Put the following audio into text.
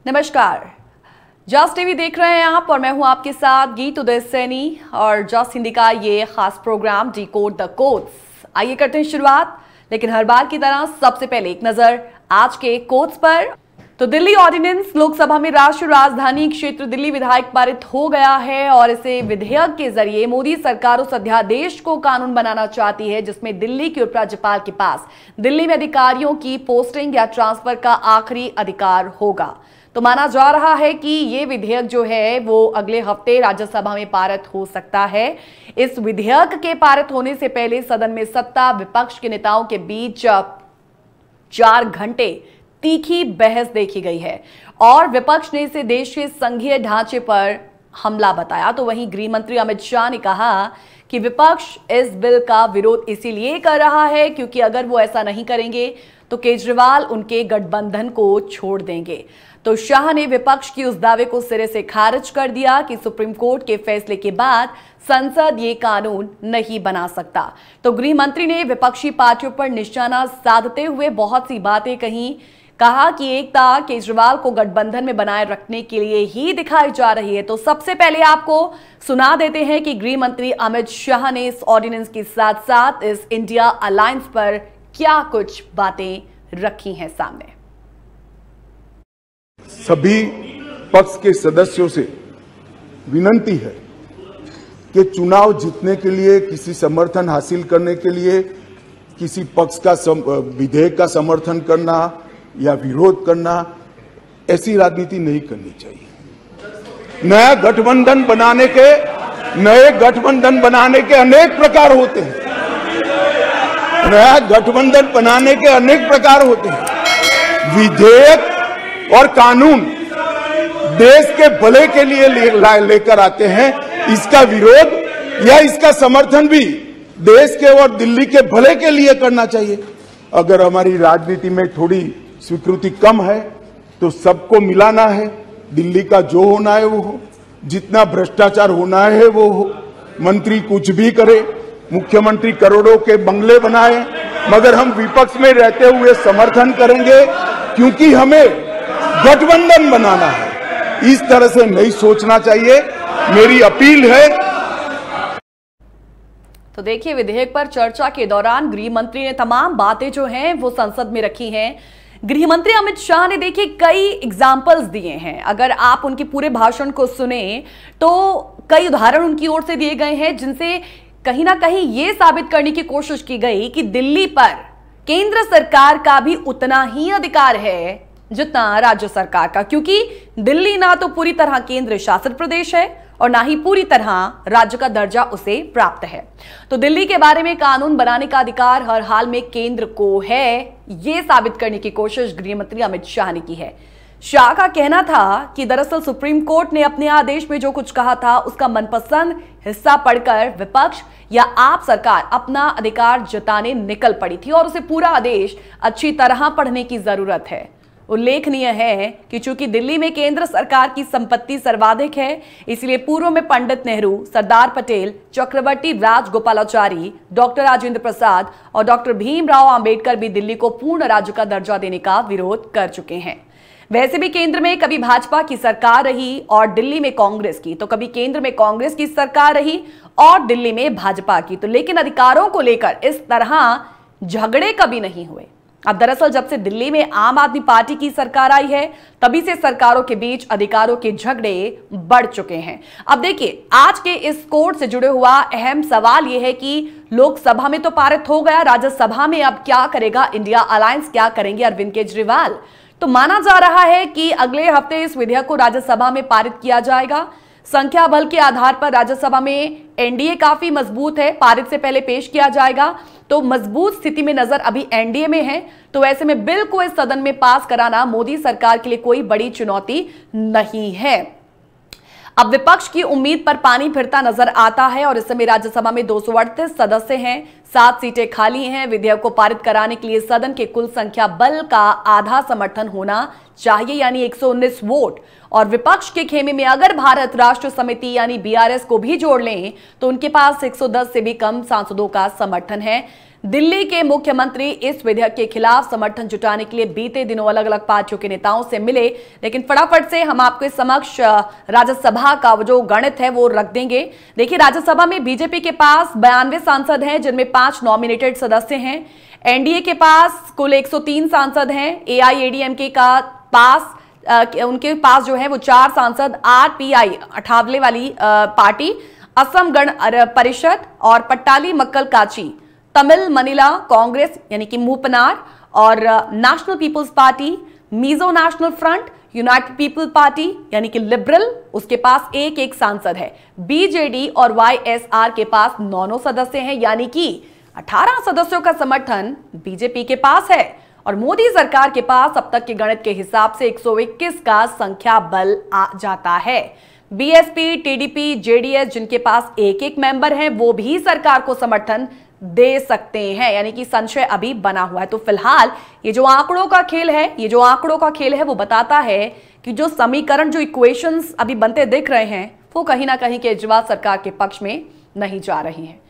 नमस्कार, Jos TV देख रहे हैं आप और मैं हूं आपके साथ गीत उदय सैनी और जॉस हिंदी का ये खास प्रोग्राम डिकोड द कोड्स। आइए करते हैं शुरुआत, लेकिन हर बार की तरह सबसे पहले एक नजर आज के कोड्स पर। तो दिल्ली ऑर्डिनेंस लोकसभा में राष्ट्रीय राजधानी क्षेत्र दिल्ली विधायक पारित हो गया है और इसे विधेयक के जरिए मोदी सरकार उस अध्यादेश को कानून बनाना चाहती है जिसमें दिल्ली के उपराज्यपाल के पास दिल्ली में अधिकारियों की पोस्टिंग या ट्रांसफर का आखिरी अधिकार होगा। तो माना जा रहा है कि ये विधेयक जो है वो अगले हफ्ते राज्यसभा में पारित हो सकता है। इस विधेयक के पारित होने से पहले सदन में सत्ता विपक्ष के नेताओं के बीच 4 घंटे तीखी बहस देखी गई है और विपक्ष ने इसे देश के संघीय ढांचे पर हमला बताया। तो वहीं गृह मंत्री अमित शाह ने कहा कि विपक्ष इस बिल का विरोध इसीलिए कर रहा है क्योंकि अगर वो ऐसा नहीं करेंगे तो केजरीवाल उनके गठबंधन को छोड़ देंगे। तो शाह ने विपक्ष की उस दावे को सिरे से खारिज कर दिया कि सुप्रीम कोर्ट के फैसले के बाद संसद ये कानून नहीं बना सकता। तो गृह मंत्री ने विपक्षी पार्टियों पर निशाना साधते हुए बहुत सी बातें कही। कहा कि एकता केजरीवाल को गठबंधन में बनाए रखने के लिए ही दिखाई जा रही है। तो सबसे पहले आपको सुना देते हैं कि गृह मंत्री अमित शाह ने इस ऑर्डिनेंस के साथ साथ इस इंडिया अलायंस पर क्या कुछ बातें रखी हैं सामने। सभी पक्ष के सदस्यों से विनती है कि चुनाव जीतने के लिए, किसी समर्थन हासिल करने के लिए किसी पक्ष का विधेयक का समर्थन करना या विरोध करना, ऐसी राजनीति नहीं करनी चाहिए। नए गठबंधन बनाने के अनेक प्रकार होते हैं। नया गठबंधन बनाने के अनेक प्रकार होते हैं। विधेयक और कानून देश के भले के लिए लेकर आते हैं। इसका विरोध या इसका समर्थन भी देश के और दिल्ली के भले के लिए करना चाहिए। अगर हमारी राजनीति में थोड़ी स्वीकृति कम है तो सबको मिलाना है। दिल्ली का जो होना है वो हो, जितना भ्रष्टाचार होना है वो हो। मंत्री कुछ भी करे, मुख्यमंत्री करोड़ों के बंगले बनाए, मगर हम विपक्ष में रहते हुए समर्थन करेंगे क्योंकि हमें गठबंधन बनाना है। इस तरह से नहीं सोचना चाहिए, मेरी अपील है। तो देखिए, विधेयक पर चर्चा के दौरान गृह मंत्री ने तमाम बातें जो हैं वो संसद में रखी हैं। गृह मंत्री अमित शाह ने देखिए कई एग्जाम्पल्स दिए हैं। अगर आप उनके पूरे भाषण को सुने तो कई उदाहरण उनकी ओर से दिए गए हैं जिनसे कहीं ना कहीं यह साबित करने की कोशिश की गई कि दिल्ली पर केंद्र सरकार का भी उतना ही अधिकार है जितना राज्य सरकार का, क्योंकि दिल्ली ना तो पूरी तरह केंद्र शासित प्रदेश है और ना ही पूरी तरह राज्य का दर्जा उसे प्राप्त है। तो दिल्ली के बारे में कानून बनाने का अधिकार हर हाल में केंद्र को है, यह साबित करने की कोशिश गृह मंत्री अमित शाह ने की है। शाह का कहना था कि दरअसल सुप्रीम कोर्ट ने अपने आदेश में जो कुछ कहा था उसका मनपसंद हिस्सा पढ़कर विपक्ष या आप सरकार अपना अधिकार जताने निकल पड़ी थी और उसे पूरा आदेश अच्छी तरह पढ़ने की जरूरत है। उल्लेखनीय है कि चूंकि दिल्ली में केंद्र सरकार की संपत्ति सर्वाधिक है, इसलिए पूर्व में पंडित नेहरू, सरदार पटेल, चक्रवर्ती राजगोपालाचारी, डॉक्टर राजेंद्र प्रसाद और डॉक्टर भीमराव अंबेडकर भी दिल्ली को पूर्ण राज्य का दर्जा देने का विरोध कर चुके हैं। वैसे भी केंद्र में कभी भाजपा की सरकार रही और दिल्ली में कांग्रेस की, तो कभी केंद्र में कांग्रेस की सरकार रही और दिल्ली में भाजपा की। तो लेकिन अधिकारों को लेकर इस तरह झगड़े कभी नहीं हुए। अब दरअसल जब से दिल्ली में आम आदमी पार्टी की सरकार आई है तभी से सरकारों के बीच अधिकारों के झगड़े बढ़ चुके हैं। अब देखिए, आज के इस कोर्ट से जुड़े हुआ अहम सवाल यह है कि लोकसभा में तो पारित हो गया, राज्यसभा में अब क्या करेगा इंडिया अलायंस, क्या करेंगे अरविंद केजरीवाल। तो माना जा रहा है कि अगले हफ्ते इस विधेयक को राज्यसभा में पारित किया जाएगा। संख्या बल के आधार पर राज्यसभा में एनडीए काफी मजबूत है, पारित से पहले पेश किया जाएगा। तो मजबूत स्थिति में नजर अभी एनडीए में है। तो ऐसे में बिल को इस सदन में पास कराना मोदी सरकार के लिए कोई बड़ी चुनौती नहीं है। अब विपक्ष की उम्मीद पर पानी फिरता नजर आता है और इस समय राज्यसभा में 238 सदस्य हैं, 7 सीटें खाली हैं। विधेयक को पारित कराने के लिए सदन के कुल संख्या बल का आधा समर्थन होना चाहिए, यानी 119 वोट। और विपक्ष के खेमे में अगर भारत राष्ट्र समिति यानी बीआरएस को भी जोड़ लें तो उनके पास 110 से भी कम सांसदों का समर्थन है। दिल्ली के मुख्यमंत्री इस विधेयक के खिलाफ समर्थन जुटाने के लिए बीते दिनों अलग अलग पार्टियों के नेताओं से मिले, लेकिन फटाफट से हम आपके समक्ष राज्यसभा का जो गणित है वो रख देंगे। देखिए, राज्यसभा में बीजेपी के पास 92 सांसद हैं, जिनमें 5 नॉमिनेटेड सदस्य हैं। एनडीए के पास कुल 103 सांसद हैं। एआईएडीएमके का उनके पास जो है वो 4 सांसद। आरपीआई अठावले वाली पार्टी, असम गण परिषद और पट्टाली मक्कल काची, तमिल मनीला कांग्रेस यानी कि मूपनार और national people's party, Mizo national front, united people party यानी कि लिबरल, उसके पास एक सांसद है। बीजेडी और वाईएसआर के पास 9 सदस्य हैं, यानी कि 18 सदस्यों का समर्थन बीजेपी के पास है। और मोदी सरकार के पास अब तक के गणित के हिसाब से 121 का संख्या बल आ जाता है। बीएसपी, टीडीपी, जेडीएस जिनके पास एक मेंबर हैं, वो भी सरकार को समर्थन दे सकते हैं, यानी कि संशय अभी बना हुआ है। तो फिलहाल ये जो आंकड़ों का खेल है वो बताता है कि जो समीकरण, जो इक्वेशंस अभी बनते दिख रहे हैं, वो कहीं ना कहीं केजरीवाल सरकार के पक्ष में नहीं जा रही हैं।